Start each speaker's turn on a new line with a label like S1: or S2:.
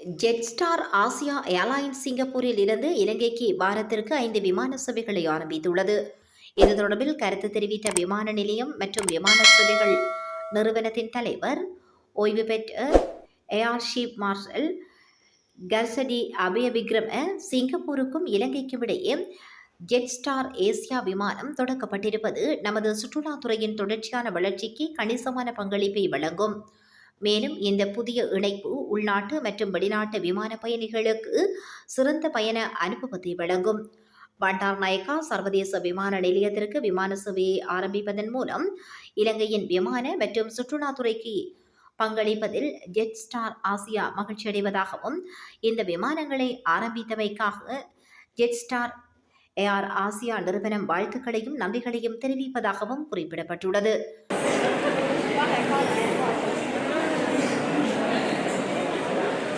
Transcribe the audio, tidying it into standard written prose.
S1: Jetstar Asia airlines சிங்கப்பூரில் இருந்து இலங்கைக்கு வாரத்திற்கு 5 விமான சேவைகளை ஆரம்பித்துள்ளது. இது தொடர்பில் கருத்து தெரிவித்த விமான நிலையம் மற்றும் விமான சேவைகள் நிறுவனத்தின் தலைவர், ஓய்வு பெற்ற ஏர் சீப் மார்ஷல் கர்சடி அபயவிக்ரம சிங்கப்பூருக்கும் இலங்கைக்கும் இடையே ஜெட்ஸ்டார் ஏசியா விமானம் தொடக்கப்பட்டிருப்பது நமது சுற்றுலாத்துறையின் தொடர்ச்சியான வளர்ச்சிக்கு கணிசமான பங்களிப்பை வழங்கும். மேலும் இந்த புதிய இணைப்பு உள்நாட்டு மற்றும் வெளிநாட்டு விமான பயணிகளுக்கு சிறந்த பயண அனுபவத்தை வழங்கும். பண்டார் நாயக்கா சர்வதேச விமான நிலையத்திற்கு விமான சேவையை ஆரம்பிப்பதன் மூலம் இலங்கையின் விமான மற்றும் சுற்றுலாத்துறைக்கு பங்களிப்பதில் ஜெட்ஸ்டார் ஆசியா மகிழ்ச்சியடைவதாகவும், இந்த விமானங்களை ஆரம்பித்தமைக்காக ஜெட்ஸ்டார் ஏர் ஆசியா நிறுவனம் வாழ்த்துக்களையும் நன்றிகளையும் தெரிவிப்பதாகவும் குறிப்பிடப்பட்டுள்ளது.